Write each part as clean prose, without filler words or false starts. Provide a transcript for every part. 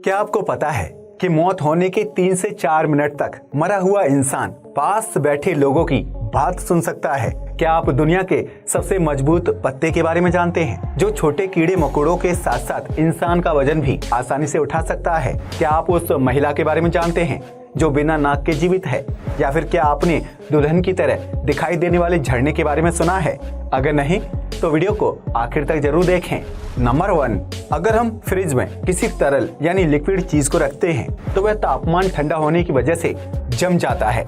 क्या आपको पता है कि मौत होने के 3 से 4 मिनट तक मरा हुआ इंसान पास बैठे लोगों की बात सुन सकता है? क्या आप दुनिया के सबसे मजबूत पत्ते के बारे में जानते हैं, जो छोटे कीड़े मकोड़ों के साथ साथ इंसान का वजन भी आसानी से उठा सकता है? क्या आप उस महिला के बारे में जानते हैं जो बिना नाक के जीवित है? या फिर क्या आपने दुल्हन की तरह दिखाई देने वाले झरने के बारे में सुना है? अगर नहीं तो वीडियो को आखिर तक जरूर देखें। नंबर 1, अगर हम फ्रिज में किसी तरल यानी लिक्विड चीज को रखते हैं तो वह तापमान ठंडा होने की वजह से जम जाता है।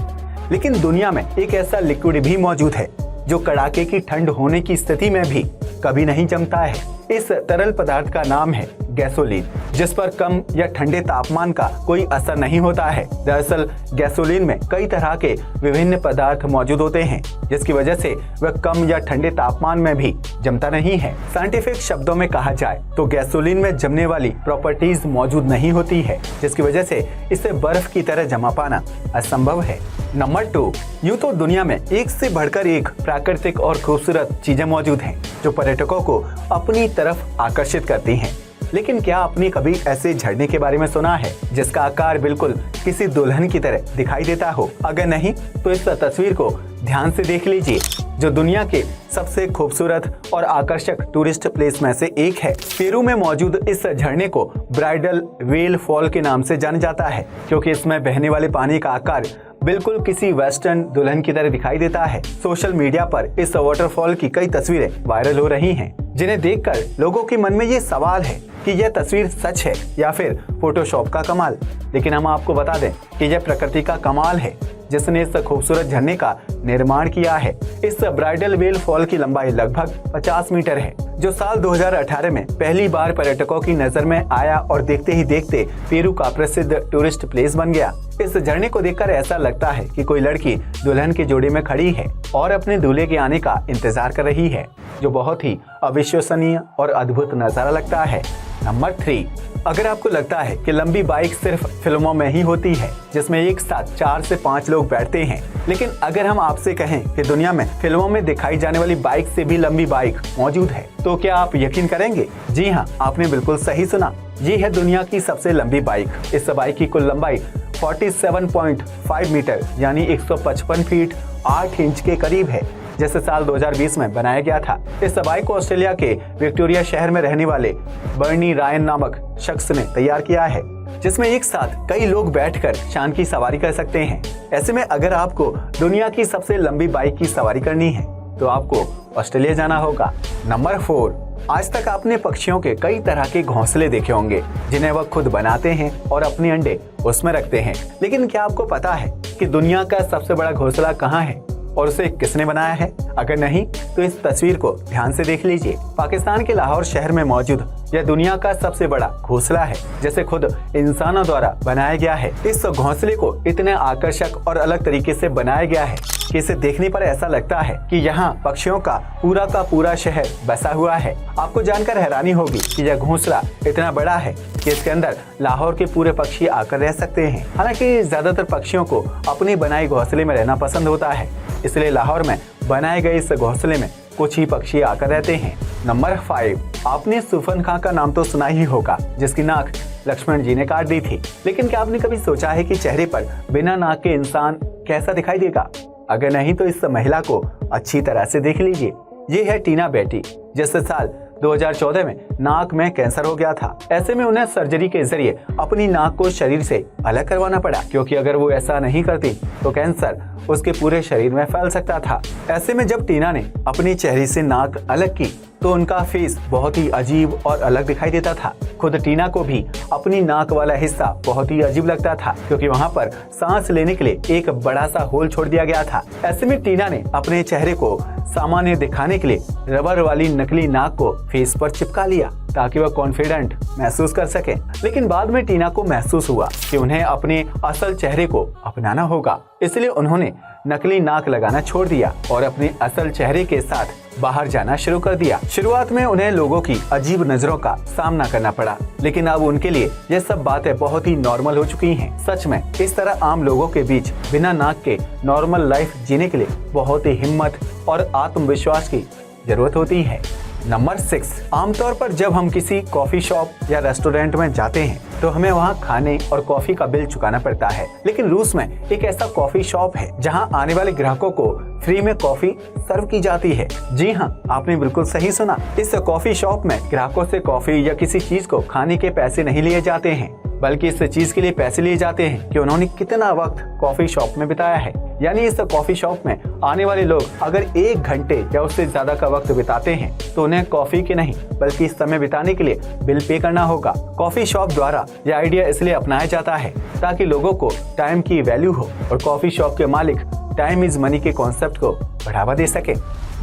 लेकिन दुनिया में एक ऐसा लिक्विड भी मौजूद है जो कड़ाके की ठंड होने की स्थिति में भी कभी नहीं जमता है। इस तरल पदार्थ का नाम है गैसोलीन, जिस पर कम या ठंडे तापमान का कोई असर नहीं होता है। दरअसल गैसोलीन में कई तरह के विभिन्न पदार्थ मौजूद होते हैं, जिसकी वजह से वह कम या ठंडे तापमान में भी जमता नहीं है। साइंटिफिक शब्दों में कहा जाए तो गैसोलीन में जमने वाली प्रॉपर्टीज मौजूद नहीं होती है, जिसकी वजह से इसे बर्फ की तरह जमा पाना असंभव है। नंबर 2, यूं तो दुनिया में एक से बढ़कर एक प्राकृतिक और खूबसूरत चीजें मौजूद हैं जो पर्यटकों को अपनी तरफ आकर्षित करती हैं। लेकिन क्या आपने कभी ऐसे झरने के बारे में सुना है जिसका आकार बिल्कुल किसी दुल्हन की तरह दिखाई देता हो? अगर नहीं तो इस तस्वीर को ध्यान से देख लीजिए, जो दुनिया के सबसे खूबसूरत और आकर्षक टूरिस्ट प्लेस में से एक है। पेरू में मौजूद इस झरने को ब्राइडल वेल फॉल के नाम से जाना जाता है, क्योंकि इसमें बहने वाले पानी का आकार बिल्कुल किसी वेस्टर्न दुल्हन की तरह दिखाई देता है। सोशल मीडिया पर इस वाटरफॉल की कई तस्वीरें वायरल हो रही हैं, जिन्हें देखकर लोगों के मन में ये सवाल है कि यह तस्वीर सच है या फिर फोटोशॉप का कमाल। लेकिन हम आपको बता दें कि यह प्रकृति का कमाल है जिसने इस खूबसूरत झरने का निर्माण किया है। इस ब्राइडल वेल फॉल की लंबाई लगभग 50 मीटर है, जो साल 2018 में पहली बार पर्यटकों की नजर में आया और देखते ही देखते पेरू का प्रसिद्ध टूरिस्ट प्लेस बन गया। इस झरने को देखकर ऐसा लगता है कि कोई लड़की दुल्हन की जोड़ी में खड़ी है और अपने दूल्हे के आने का इंतजार कर रही है, जो बहुत ही अविश्वसनीय और अद्भुत नजारा लगता है। नंबर 3, अगर आपको लगता है कि लंबी बाइक सिर्फ फिल्मों में ही होती है जिसमें एक साथ 4 से 5 लोग बैठते हैं, लेकिन अगर हम आपसे कहें कि दुनिया में फिल्मों में दिखाई जाने वाली बाइक से भी लंबी बाइक मौजूद है, तो क्या आप यकीन करेंगे? जी हाँ, आपने बिल्कुल सही सुना। ये है दुनिया की सबसे लंबी बाइक। इस बाइक की कुल लंबाई 47.5 मीटर यानी 155 फीट 8 इंच के करीब है, जैसे साल 2020 में बनाया गया था। इस बाइक को ऑस्ट्रेलिया के विक्टोरिया शहर में रहने वाले बर्नी रायन नामक शख्स ने तैयार किया है, जिसमें एक साथ कई लोग बैठकर शान की सवारी कर सकते हैं। ऐसे में अगर आपको दुनिया की सबसे लंबी बाइक की सवारी करनी है तो आपको ऑस्ट्रेलिया जाना होगा। नंबर 4, आज तक आपने पक्षियों के कई तरह के घोंसले देखे होंगे जिन्हें वह खुद बनाते हैं और अपने अंडे उसमें रखते हैं। लेकिन क्या आपको पता है कि दुनिया का सबसे बड़ा घोंसला कहाँ है और उसे किसने बनाया है? अगर नहीं तो इस तस्वीर को ध्यान से देख लीजिए। पाकिस्तान के लाहौर शहर में मौजूद यह दुनिया का सबसे बड़ा घोंसला है, जिसे खुद इंसानों द्वारा बनाया गया है। इस घोंसले को इतने आकर्षक और अलग तरीके से बनाया गया है कि इसे देखने पर ऐसा लगता है कि यहाँ पक्षियों का पूरा शहर बसा हुआ है। आपको जानकर हैरानी होगी कि यह घोंसला इतना बड़ा है कि इसके अंदर लाहौर के पूरे पक्षी आकर रह सकते हैं। हालांकि ज्यादातर पक्षियों को अपने बनाए घोंसले में रहना पसंद होता है, इसलिए लाहौर में बनाए गए इस घोंसले में कुछ ही पक्षी आकर रहते हैं। नंबर 5, आपने सुफन खां का नाम तो सुना ही होगा, जिसकी नाक लक्ष्मण जी ने काट दी थी। लेकिन क्या आपने कभी सोचा है कि चेहरे पर बिना नाक के इंसान कैसा दिखाई देगा? अगर नहीं तो इस महिला को अच्छी तरह से देख लीजिए। ये है टीना बेटी, जिससे साल 2014 में नाक में कैंसर हो गया था। ऐसे में उन्हें सर्जरी के जरिए अपनी नाक को शरीर से अलग करवाना पड़ा, क्योंकि अगर वो ऐसा नहीं करती तो कैंसर उसके पूरे शरीर में फैल सकता था। ऐसे में जब टीना ने अपनी चेहरे से नाक अलग की तो उनका फेस बहुत ही अजीब और अलग दिखाई देता था। खुद टीना को भी अपनी नाक वाला हिस्सा बहुत ही अजीब लगता था, क्योंकि वहाँ पर सांस लेने के लिए एक बड़ा सा होल छोड़ दिया गया था। ऐसे में टीना ने अपने चेहरे को सामान्य दिखाने के लिए रबर वाली नकली नाक को फेस पर चिपका लिया ताकि वह कॉन्फिडेंट महसूस कर सके। लेकिन बाद में टीना को महसूस हुआ कि उन्हें अपने असल चेहरे को अपनाना होगा, इसलिए उन्होंने नकली नाक लगाना छोड़ दिया और अपने असल चेहरे के साथ बाहर जाना शुरू कर दिया। शुरुआत में उन्हें लोगों की अजीब नजरों का सामना करना पड़ा, लेकिन अब उनके लिए ये सब बातें बहुत ही नॉर्मल हो चुकी हैं। सच में इस तरह आम लोगों के बीच बिना नाक के नॉर्मल लाइफ जीने के लिए बहुत ही हिम्मत और आत्मविश्वास की जरूरत होती है। नंबर 6, आमतौर पर जब हम किसी कॉफी शॉप या रेस्टोरेंट में जाते हैं तो हमें वहाँ खाने और कॉफी का बिल चुकाना पड़ता है। लेकिन रूस में एक ऐसा कॉफी शॉप है जहाँ आने वाले ग्राहकों को फ्री में कॉफी सर्व की जाती है। जी हाँ, आपने बिल्कुल सही सुना। इस कॉफी शॉप में ग्राहकों से कॉफी या किसी चीज को खाने के पैसे नहीं लिए जाते हैं, बल्कि इस चीज के लिए पैसे लिए जाते हैं कि उन्होंने कितना वक्त कॉफी शॉप में बिताया है। यानी इस कॉफी शॉप में आने वाले लोग अगर 1 घंटे या उससे ज्यादा का वक्त बिताते हैं तो उन्हें कॉफी के नहीं बल्कि इस समय बिताने के लिए बिल पे करना होगा। कॉफी शॉप द्वारा यह आइडिया इसलिए अपनाया जाता है ताकि लोगों को टाइम की वैल्यू हो और कॉफी शॉप के मालिक टाइम इज मनी के कॉन्सेप्ट को बढ़ावा दे सके।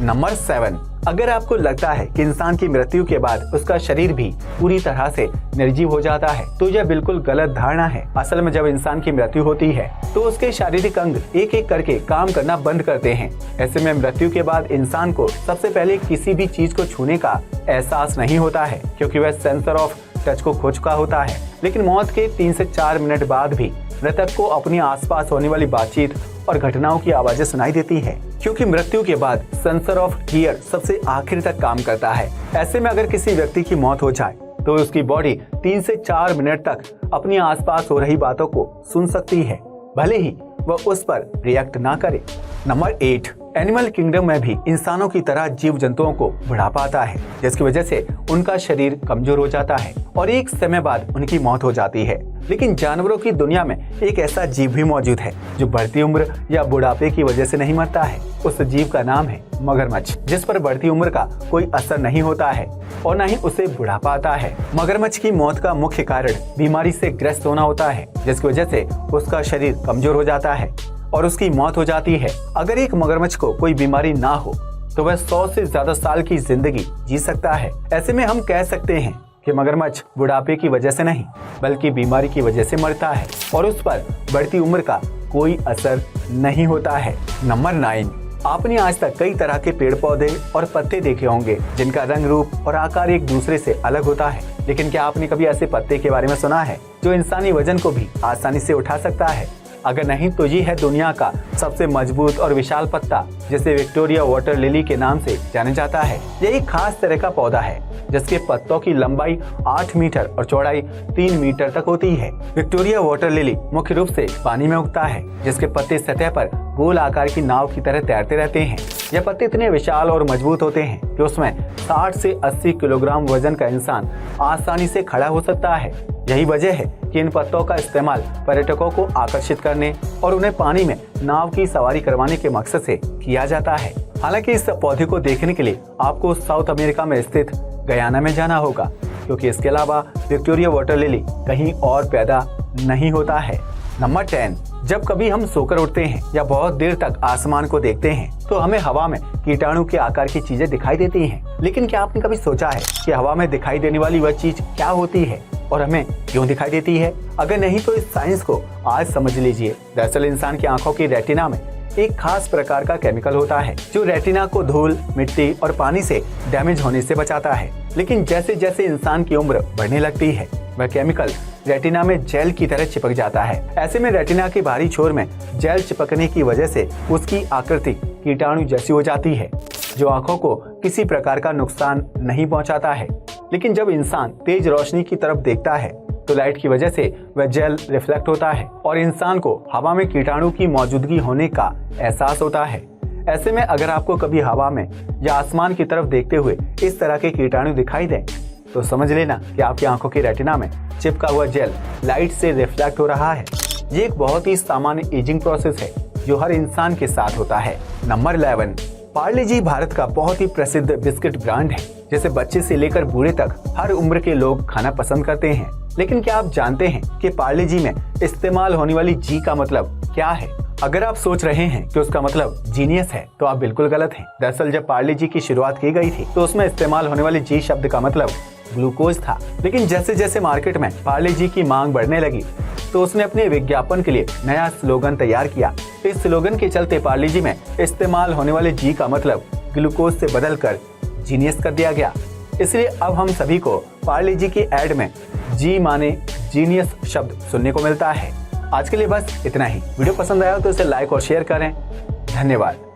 नंबर 7, अगर आपको लगता है कि इंसान की मृत्यु के बाद उसका शरीर भी पूरी तरह से निर्जीव हो जाता है तो यह बिल्कुल गलत धारणा है। असल में जब इंसान की मृत्यु होती है तो उसके शारीरिक अंग एक एक करके काम करना बंद करते हैं। ऐसे में मृत्यु के बाद इंसान को सबसे पहले किसी भी चीज को छूने का एहसास नहीं होता है क्योंकि वह सेंसर ऑफ टच को खो चुका होता है। लेकिन मौत के 3 से 4 मिनट बाद भी मृतक को अपने आसपास होने वाली बातचीत और घटनाओं की आवाजें सुनाई देती है, क्योंकि मृत्यु के बाद सेंसर ऑफ हियर सबसे आखिर तक काम करता है। ऐसे में अगर किसी व्यक्ति की मौत हो जाए तो उसकी बॉडी 3 से 4 मिनट तक अपने आसपास हो रही बातों को सुन सकती है, भले ही वह उस पर रिएक्ट ना करे। नंबर 8, एनिमल किंगडम में भी इंसानों की तरह जीव जंतुओं को बुढ़ापा आता है, जिसकी वजह से उनका शरीर कमजोर हो जाता है और एक समय बाद उनकी मौत हो जाती है। लेकिन जानवरों की दुनिया में एक ऐसा जीव भी मौजूद है जो बढ़ती उम्र या बुढ़ापे की वजह से नहीं मरता है। उस जीव का नाम है मगरमच्छ, जिस पर बढ़ती उम्र का कोई असर नहीं होता है और न ही उसे बुढ़ापा आता है। मगरमच्छ की मौत का मुख्य कारण बीमारी से ग्रस्त होना होता है, जिसकी वजह से उसका शरीर कमजोर हो जाता है और उसकी मौत हो जाती है। अगर एक मगरमच्छ को कोई बीमारी ना हो तो वह 100 से ज्यादा साल की जिंदगी जी सकता है। ऐसे में हम कह सकते हैं कि मगरमच्छ बुढ़ापे की वजह से नहीं बल्कि बीमारी की वजह से मरता है और उस पर बढ़ती उम्र का कोई असर नहीं होता है। नंबर 9, आपने आज तक कई तरह के पेड़ पौधे और पत्ते देखे होंगे जिनका रंग, रूप और आकार एक दूसरे से अलग होता है। लेकिन क्या आपने कभी ऐसे पत्ते के बारे में सुना है जो इंसानी वजन को भी आसानी से उठा सकता है? अगर नहीं तो ये है दुनिया का सबसे मजबूत और विशाल पत्ता, जिसे विक्टोरिया वाटर लिली के नाम से जाना जाता है। यह एक खास तरह का पौधा है जिसके पत्तों की लंबाई 8 मीटर और चौड़ाई 3 मीटर तक होती है। विक्टोरिया वाटर लिली मुख्य रूप से पानी में उगता है, जिसके पत्ते सतह पर गोल आकार की नाव की तरह तैरते रहते हैं। यह पत्ते इतने विशाल और मजबूत होते हैं कि उसमें 60 से 80 किलोग्राम वजन का इंसान आसानी से खड़ा हो सकता है। यही वजह है कि इन पत्तों का इस्तेमाल पर्यटकों को आकर्षित करने और उन्हें पानी में नाव की सवारी करवाने के मकसद से किया जाता है। हालांकि इस पौधे को देखने के लिए आपको साउथ अमेरिका में स्थित गयाना में जाना होगा, क्योंकि इसके अलावा विक्टोरिया वाटर लिली कहीं और पैदा नहीं होता है। नंबर 10, जब कभी हम सोकर उठते हैं या बहुत देर तक आसमान को देखते हैं तो हमें हवा में कीटाणु के आकार की चीजें दिखाई देती हैं। लेकिन क्या आपने कभी सोचा है कि हवा में दिखाई देने वाली वह चीज क्या होती है और हमें क्यों दिखाई देती है? अगर नहीं तो इस साइंस को आज समझ लीजिए। दरअसल इंसान की आंखों की रेटिना में एक खास प्रकार का केमिकल होता है जो रेटिना को धूल, मिट्टी और पानी से डैमेज होने से बचाता है। लेकिन जैसे जैसे इंसान की उम्र बढ़ने लगती है वह केमिकल रेटिना में जेल की तरह चिपक जाता है। ऐसे में रेटिना के बाहरी छोर में जेल चिपकने की वजह से उसकी आकृति कीटाणु जैसी हो जाती है, जो आंखों को किसी प्रकार का नुकसान नहीं पहुंचाता है। लेकिन जब इंसान तेज रोशनी की तरफ देखता है तो लाइट की वजह से वह जेल रिफ्लेक्ट होता है और इंसान को हवा में कीटाणु की मौजूदगी होने का एहसास होता है। ऐसे में अगर आपको कभी हवा में या आसमान की तरफ देखते हुए इस तरह के कीटाणु दिखाई दें तो समझ लेना कि आपकी आंखों की रेटिना में चिपका हुआ जेल लाइट से रिफ्लेक्ट हो रहा है। ये एक बहुत ही सामान्य एजिंग प्रोसेस है जो हर इंसान के साथ होता है। नंबर 11, पार्ले जी भारत का बहुत ही प्रसिद्ध बिस्किट ब्रांड है, जिसे बच्चे से लेकर बूढ़े तक हर उम्र के लोग खाना पसंद करते हैं। लेकिन क्या आप जानते हैं कि पार्ले जी में इस्तेमाल होने वाली जी का मतलब क्या है? अगर आप सोच रहे हैं कि उसका मतलब जीनियस है तो आप बिल्कुल गलत हैं। दरअसल जब पार्ले जी की शुरुआत की गई थी तो उसमें इस्तेमाल होने वाली जी शब्द का मतलब ग्लूकोज था। लेकिन जैसे जैसे मार्केट में पार्ले जी की मांग बढ़ने लगी तो उसने अपने विज्ञापन के लिए नया स्लोगन तैयार किया। इस स्लोगन के चलते पार्ले जी में इस्तेमाल होने वाले जी का मतलब ग्लूकोज से बदलकर जीनियस कर दिया गया। इसलिए अब हम सभी को पार्ले जी की एड में जी माने जीनियस शब्द सुनने को मिलता है। आज के लिए बस इतना ही। वीडियो पसंद आया तो इसे लाइक और शेयर करें। धन्यवाद।